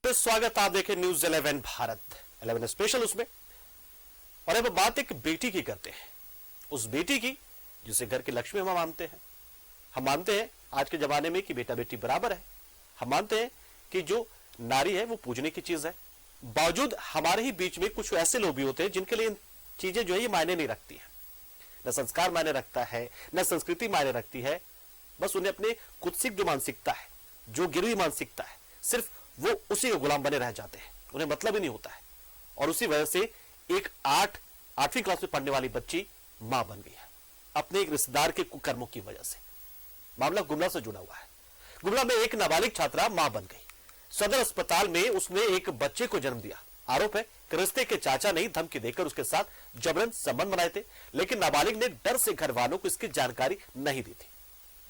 तो स्वागत, आप देखें न्यूज 11 भारत 11 स्पेशल उसमें। और अब बात एक बेटी की करते हैं, उस बेटी की जिसे घर की लक्ष्मी हम मानते हैं। हम मानते हैं आज के जमाने में कि बेटा बेटी बराबर है। हम मानते हैं कि जो नारी है वो पूजने की चीज है। बावजूद हमारे ही बीच में कुछ ऐसे लोग भी होते हैं जिनके लिए चीजें जो है ये मायने नहीं रखती है। न संस्कार मायने रखता है, न संस्कृति मायने रखती है। बस उन्हें अपने कुत्सित जो मानसिकता है, जो गिरवी मानसिकता है, सिर्फ वो उसी के गुलाम बने रह जाते हैं। उन्हें मतलब ही नहीं होता है। और उसी वजह से एक 8वीं क्लास में पढ़ने वाली बच्ची मां बन गई है अपने एक रिश्तेदार के कुकर्मों की वजह से। मामला गुमला से जुड़ा हुआ है। गुमला में एक नाबालिग छात्रा मां बन गई। सदर अस्पताल में उसने एक बच्चे को जन्म दिया। आरोप है कि रिश्ते के चाचा ने धमकी देकर उसके साथ जबरन संबंध बनाए थे, लेकिन नाबालिग ने डर से घर वालों को इसकी जानकारी नहीं दी थी।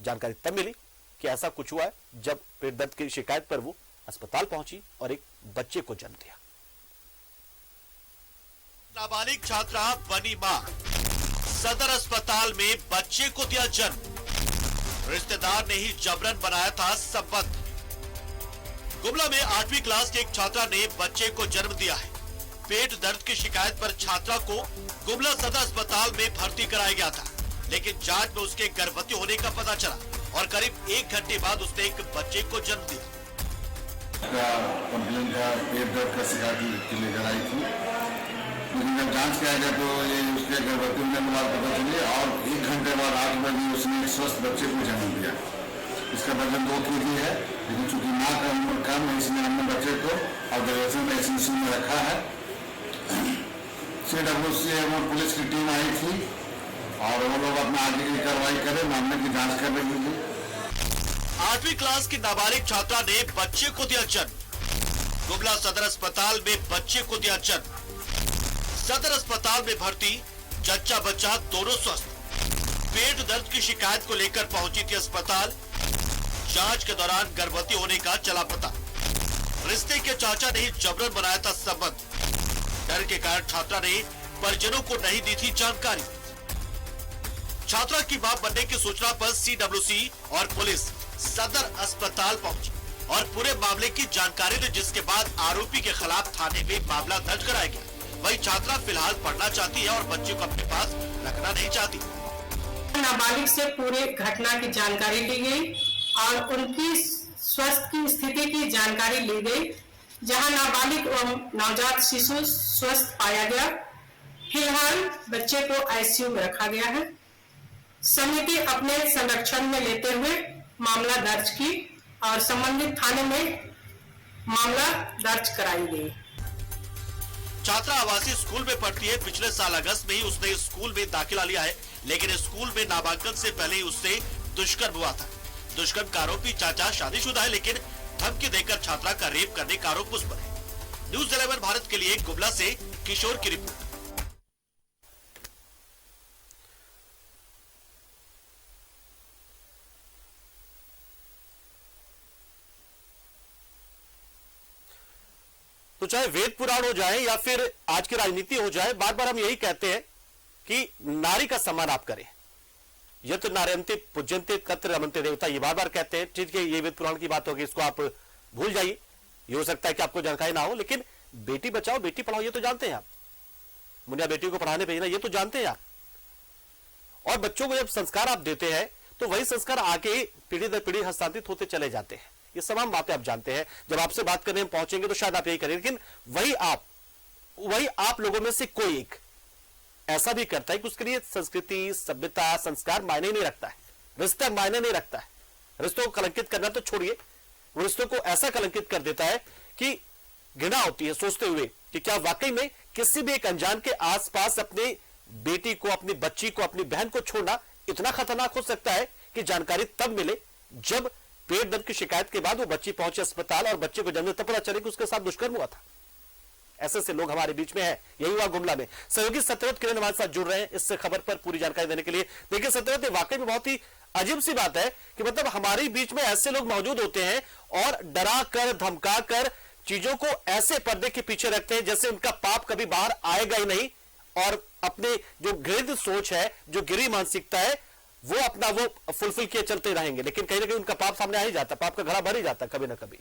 जानकारी तब मिली कि ऐसा कुछ हुआ है जब पेट दर्द की शिकायत पर वो अस्पताल पहुंची और एक बच्चे को जन्म दिया। नाबालिग छात्रा बनी मां, सदर अस्पताल में बच्चे को दिया जन्म। रिश्तेदार ने ही जबरन बनाया था संबंध। गुमला में 8वीं क्लास की एक छात्रा ने बच्चे को जन्म दिया है। पेट दर्द की शिकायत पर छात्रा को गुमला सदर अस्पताल में भर्ती कराया गया था, लेकिन जांच में उसके गर्भवती होने का पता चला और करीब 1 घंटे बाद उसने एक बच्चे को जन्म दिया। कंप्लेन था, पेट दर्द का शिकायत के लेकर आई थी, लेकिन जब जांच किया गया तो ये उसके गर्भवती होने के बाद पता चली और 1 घंटे बाद 8 बजे उसने एक स्वस्थ बच्चे को जन्म दिया। इसका वजन 2 kg है, लेकिन चूंकि माँ का उम्र कम है इसलिए हमने बच्चे को ऑब्जर्वेशन का ICU में रखा है। CWC और पुलिस की टीम आई थी और वो लोग अपना आगे की कार्रवाई करे, मामले की जाँच कर रही थी। 8वीं क्लास की नाबालिग छात्रा ने बच्चे को दिया जन्म। गुमला सदर अस्पताल में बच्चे को दिया जन्म। सदर अस्पताल में भर्ती जच्चा बच्चा दोनों स्वस्थ। पेट दर्द की शिकायत को लेकर पहुंची थी अस्पताल। जांच के दौरान गर्भवती होने का चला पता। रिश्ते के चाचा ने ही जबरन बनाया था संबंध। डर के कारण छात्रा ने परिजनों को नहीं दी थी जानकारी। छात्रा की मां बनने की सूचना पर CWC और पुलिस सदर अस्पताल पहुंची और पूरे मामले की जानकारी दी, जिसके बाद आरोपी के खिलाफ थाने में मामला दर्ज कराया गया। वही छात्रा फिलहाल पढ़ना चाहती है और बच्चे को अपने पास रखना नहीं चाहती। नाबालिग से पूरे घटना की जानकारी ली गई और उनकी स्वास्थ्य की स्थिति की जानकारी ली गई, जहां नाबालिग एवं नवजात शिशु स्वस्थ पाया गया। फिलहाल बच्चे को ICU में रखा गया है। समिति अपने संरक्षण में लेते हुए मामला दर्ज की और संबंधित थाने में मामला दर्ज कराई गई। छात्रा आवासीय स्कूल में पढ़ती है। पिछले साल अगस्त में ही उसने स्कूल में दाखिला लिया है, लेकिन स्कूल में नामांकन से पहले ही उससे दुष्कर्म हुआ था। दुष्कर्म का आरोपी चाचा शादीशुदा है, लेकिन धमकी देकर छात्रा का रेप करने का आरोप उस पर है। न्यूज 11 भारत के लिए गुमला से किशोर की रिपोर्ट। तो चाहे वेद पुराण हो जाए या फिर आज की राजनीति हो जाए, बार बार हम यही कहते हैं कि नारी का सम्मान आप करें। यह तो नारयन्ते पूज्यन्ते तत्र रमन्ते देवता, ये बार बार कहते हैं। ठीक है, ये वेद पुराण की बात होगी, इसको आप भूल जाइए। ये हो सकता है कि आपको जानकारी ना हो, लेकिन बेटी बचाओ बेटी पढ़ाओ ये तो जानते हैं आप। मुनिया बेटी को पढ़ाने भेजना ये तो जानते हैं आप। और बच्चों को जब संस्कार आप देते हैं तो वही संस्कार आगे पीढ़ी दर पीढ़ी हस्तांतरित होते चले जाते हैं। ये तमाम बातें आप जानते हैं। जब आपसे बात करने में पहुंचेंगे तो शायद आप यही करें, लेकिन वही आप लोगों में से कोई एक ऐसा भी करता है कि उसके लिए संस्कृति, सभ्यता, संस्कार मायने नहीं रखता है, रिश्ता मायने नहीं रखता है। रिश्तों को कलंकित करना तो छोड़िए, वो रिश्तों को ऐसा कलंकित कर देता है कि घृणा होती है सोचते हुए कि क्या वाकई में किसी भी एक अनजान के आसपास अपनी बेटी को, अपनी बच्ची को, अपनी बहन को छोड़ना इतना खतरनाक हो सकता है कि जानकारी तब मिले जब पेट दर्द की शिकायत के बाद वो बच्ची पहुंचे अस्पताल और बच्चे को जन्म तब पता चले कि उसके साथ दुष्कर्म हुआ था। ऐसे लोग हमारे बीच में है। यही हुआ गुमला में। सहयोगी सत्यव्रत किरण हमारे साथ जुड़ रहे हैं इस खबर पर पूरी जानकारी देने के लिए। देखिए सत्यव्रत, वाकई में बहुत ही अजीब सी बात है कि मतलब हमारे बीच में ऐसे लोग मौजूद होते हैं और डरा कर धमका कर चीजों को ऐसे पर्दे के पीछे रखते हैं जैसे उनका पाप कभी बाहर आएगा ही नहीं, और अपने जो घृणित सोच है, जो गिरी मानसिकता है, वो अपना वो फुलफिल किए चलते रहेंगे, लेकिन कहीं ना कहीं उनका पाप सामने आ ही जाता, पाप का घड़ा भर ही जाता कभी ना कभी।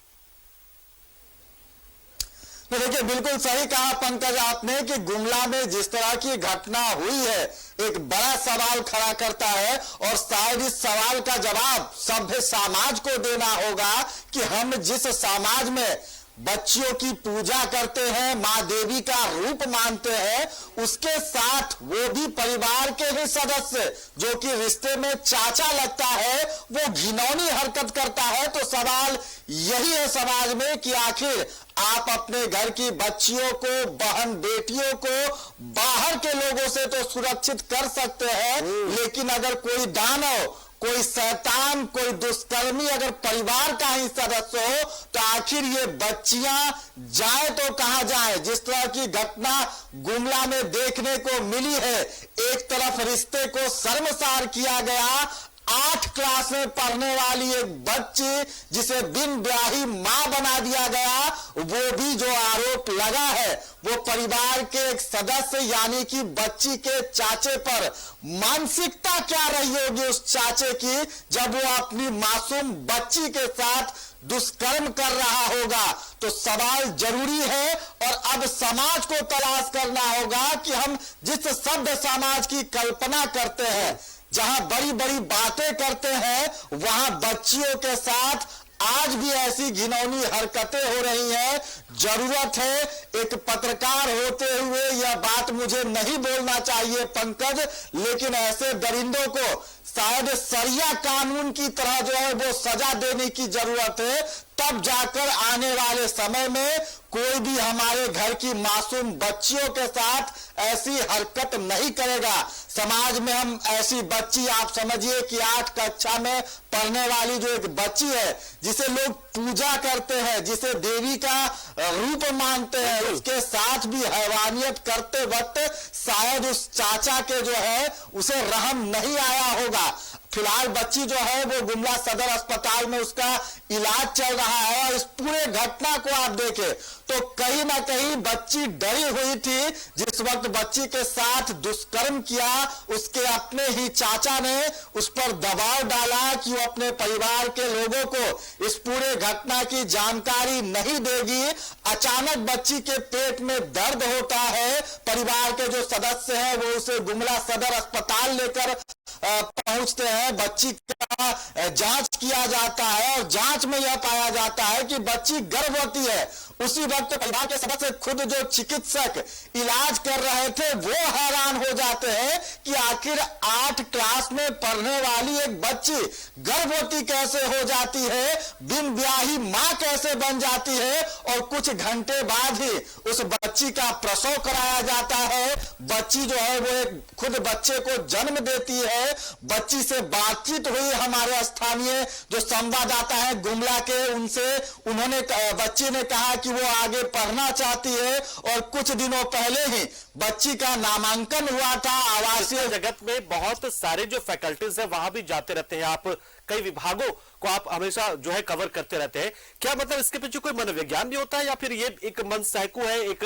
तो देखिए, बिल्कुल सही कहा पंकज आपने कि गुमला में जिस तरह की घटना हुई है एक बड़ा सवाल खड़ा करता है, और शायद इस सवाल का जवाब सभ्य समाज को देना होगा कि हम जिस समाज में बच्चियों की पूजा करते हैं, मां देवी का रूप मानते हैं, उसके साथ वो भी परिवार के ही सदस्य जो कि रिश्ते में चाचा लगता है, वो घिनौनी हरकत करता है। तो सवाल यही है समाज में कि आखिर आप अपने घर की बच्चियों को, बहन बेटियों को बाहर के लोगों से तो सुरक्षित कर सकते हैं, लेकिन अगर कोई दानव, कोई शैतान, कोई दुष्कर्मी अगर परिवार का ही सदस्य हो तो आखिर ये बच्चियां जाए तो कहां जाए। जिस तरह की घटना गुमला में देखने को मिली है, एक तरफ रिश्ते को शर्मसार किया गया, 8 क्लास में पढ़ने वाली एक बच्ची जिसे बिन ब्याही मां बना दिया गया, वो भी जो आरोप लगा है वो परिवार के एक सदस्य यानी कि बच्ची के चाचे पर। मानसिकता क्या रही होगी उस चाचे की जब वो अपनी मासूम बच्ची के साथ दुष्कर्म कर रहा होगा। तो सवाल जरूरी है और अब समाज को तलाश करना होगा कि हम जिस सभ्य समाज की कल्पना करते हैं, जहां बड़ी बड़ी बातें करते हैं, वहां बच्चियों के साथ आज भी ऐसी घिनौनी हरकतें हो रही हैं। जरूरत है, एक पत्रकार होते हुए यह बात मुझे नहीं बोलना चाहिए पंकज, लेकिन ऐसे दरिंदों को शायद सरिया कानून की तरह जो है वो सजा देने की जरूरत है, तब जाकर आने वाले समय में कोई भी हमारे घर की मासूम बच्चियों के साथ ऐसी हरकत नहीं करेगा। समाज में हम ऐसी बच्ची, आप समझिए कि 8 कक्षा में पढ़ने वाली जो एक बच्ची है जिसे लोग पूजा करते हैं, जिसे देवी का रूप मानते हैं, उसके साथ भी हैवानियत करते वक्त शायद उस चाचा के जो है उसे रहम नहीं आया होगा। फिलहाल बच्ची जो है वो गुमला सदर अस्पताल में उसका इलाज चल रहा है, और इस पूरे घटना को आप देखें तो कहीं ना कहीं बच्ची डरी हुई थी। जिस वक्त बच्ची के साथ दुष्कर्म किया, उसके अपने ही चाचा ने उस पर दबाव डाला कि वो अपने परिवार के लोगों को इस पूरे घटना की जानकारी नहीं देगी। अचानक बच्ची के पेट में दर्द होता है, परिवार के जो सदस्य हैं वो उसे गुमला सदर अस्पताल लेकर पहुंचते हैं। बच्ची का जांच किया जाता है और जांच में यह पाया जाता है कि बच्ची गर्भवती है। उसी वक्त परिवार के सदस्य खुद जो चिकित्सक इलाज कर रहे थे वो हैरान हो जाते हैं कि आखिर 8 क्लास में पढ़ने वाली एक बच्ची गर्भवती कैसे हो जाती है, बिन ब्याही मां कैसे बन जाती है, और कुछ घंटे बाद ही उस बच्ची का प्रसव कराया जाता है। बच्ची जो है वो एक खुद बच्चे को जन्म देती है। बच्ची से बातचीत हुई हमारे स्थानीय जो संवाददाता है गुमला के, उनसे उन्होंने बच्ची ने कहा कि वो आगे पढ़ना चाहती है, और कुछ दिनों पहले ही बच्ची का नामांकन हुआ था। आवासीय जगत में बहुत सारे जो फैकल्टीज है वहां भी जाते रहते हैं आप, कई विभागों को आप हमेशा जो है कवर करते रहते हैं। क्या मतलब इसके पीछे कोई मनोविज्ञान भी होता है या फिर ये एक मन सैकु है, एक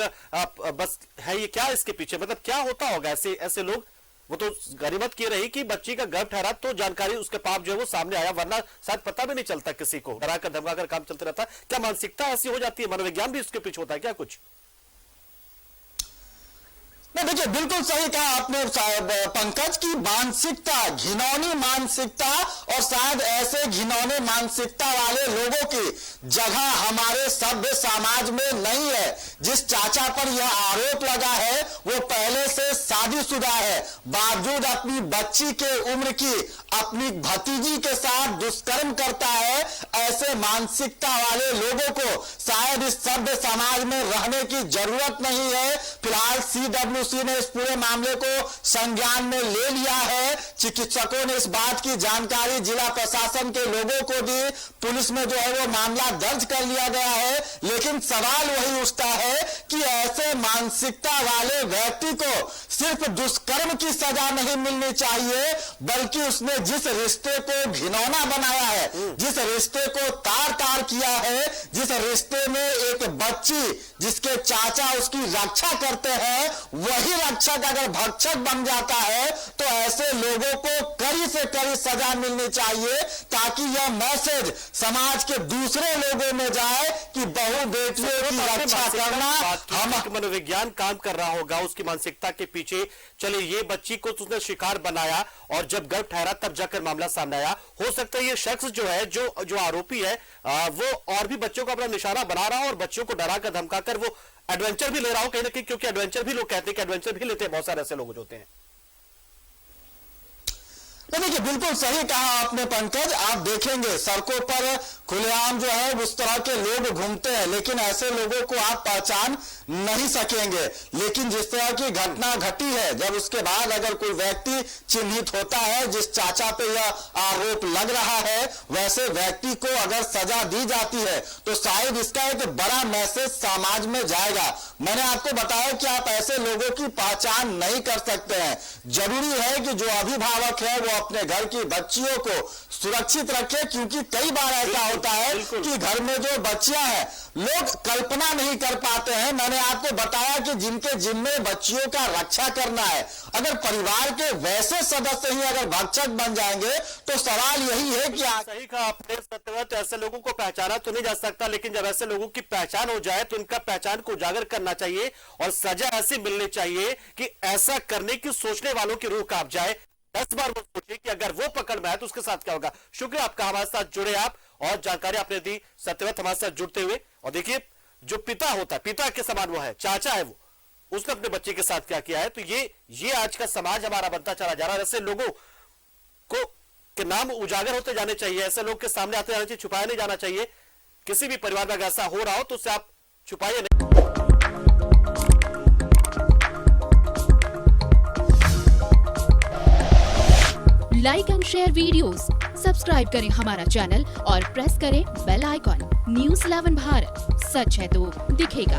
बस है, ये क्या इसके पीछे मतलब क्या होता होगा? ऐसे लोग, वो तो गनीमत की रही कि बच्ची का गर्भ ठहरा तो जानकारी उसके पाप जो है वो सामने आया, वरना शायद पता भी नहीं चलता किसी को, डरा कर धमका कर काम चलते रहता। क्या मानसिकता ऐसी हो जाती है? मनोविज्ञान भी इसके पीछे होता है क्या कुछ? नहीं, देखिए बिल्कुल सही कहा आपने पंकज की मानसिकता, घिनौनी मानसिकता, और शायद ऐसे घिनौने मानसिकता वाले लोगों की जगह हमारे सभ्य समाज में नहीं है। जिस चाचा पर यह आरोप लगा है वो पहले से शादीशुदा है, बावजूद अपनी बच्ची के उम्र की अपनी भतीजी के साथ दुष्कर्म करता है। ऐसे मानसिकता वाले लोगों को शायद इस सभ्य समाज में रहने की जरूरत नहीं है। फिलहाल CWC ने इस पूरे मामले को संज्ञान में ले लिया है। चिकित्सकों ने इस बात की जानकारी जिला प्रशासन के लोगों को दी, पुलिस में जो है वो मामला दर्ज कर लिया गया है। लेकिन सवाल वही उठता है कि ऐसे मानसिकता वाले व्यक्ति को सिर्फ दुष्कर्म की सजा नहीं मिलनी चाहिए, बल्कि उसने जिस रिश्ते को घिनौना बनाया है, जिस रिश्ते को तार तार किया है, जिस रिश्ते में एक बच्ची जिसके चाचा उसकी रक्षा करते हैं, वही वही रक्षक अगर भक्षक बन जाता है तो ऐसे लोगों को कड़ी से कड़ी सजा मिलनी चाहिए, ताकि यह मैसेज समाज के दूसरे लोगों में जाए कि बहू बेटियों की रक्षा करना हम मनोविज्ञान काम कर रहा होगा उसकी मानसिकता के पीछे। चलिए ये बच्ची को उसने शिकार बनाया और जब गर्भ ठहरा तब जाकर मामला सामने आया। हो सकता है ये शख्स जो है जो आरोपी है वो और भी बच्चों को अपना निशाना बना रहा हो और बच्चों को डरा कर धमका कर वो एडवेंचर भी ले रहा हो कहीं ना कहीं, क्योंकि एडवेंचर भी लोग कहते हैं कि एडवेंचर भी लेते हैं बहुत सारे ऐसे लोग होते हैं। तो देखिए बिल्कुल सही कहा आपने पंकज। आप देखेंगे सड़कों पर खुलेआम जो है उस तरह के लोग घूमते हैं, लेकिन ऐसे लोगों को आप पहचान नहीं सकेंगे। लेकिन जिस तरह की घटना घटी है, जब उसके बाद अगर कोई व्यक्ति चिन्हित होता है जिस चाचा पे यह आरोप लग रहा है, वैसे व्यक्ति को अगर सजा दी जाती है तो शायद इसका एक बड़ा मैसेज समाज में जाएगा। मैंने आपको बताया कि आप ऐसे लोगों की पहचान नहीं कर सकते हैं। जरूरी है कि जो अभिभावक है वो अपने घर की बच्चियों को सुरक्षित रखे, क्योंकि कई बार ऐसा होता है कि घर में जो बच्चियां हैं लोग कल्पना नहीं कर पाते हैं। मैंने आपको बताया कि जिनके जिम्मे बच्चियों का रक्षा करना है, अगर परिवार के वैसे सदस्य ही अगर भक्षक बन जाएंगे तो सवाल यही है कि सही कहा आपने सत्यव्रत, ऐसे लोगों को पहचाना तो नहीं जा सकता, लेकिन जब ऐसे लोगों की पहचान हो जाए तो इनका पहचान को उजागर करना चाहिए और सजा ऐसी मिलनी चाहिए कि ऐसा करने की सोचने वालों की रूह कांप जाए। 10 बार वो सोचिए कि अगर वो पकड़ में आए तो उसके साथ क्या होगा। शुक्रिया आपका, हमारे साथ जुड़े आप और जानकारी आपने दी सत्यव्रत हमारे साथ जुड़ते हुए। और देखिए जो पिता होता है, पिता के समान वो है, चाचा है वो, उसने अपने बच्चे के साथ क्या किया है। तो ये आज का समाज हमारा बनता चला जा रहा है। ऐसे लोगों को के नाम उजागर होते जाने चाहिए, ऐसे लोग के सामने आते जाना चाहिए, छुपाया नहीं जाना चाहिए। किसी भी परिवार में अगर ऐसा हो रहा हो तो उसे आप छुपाइए नहीं। Like and share videos, subscribe करें हमारा चैनल और प्रेस करें बेल आइकॉन। न्यूज़ 11 भारत, सच है तो दिखेगा।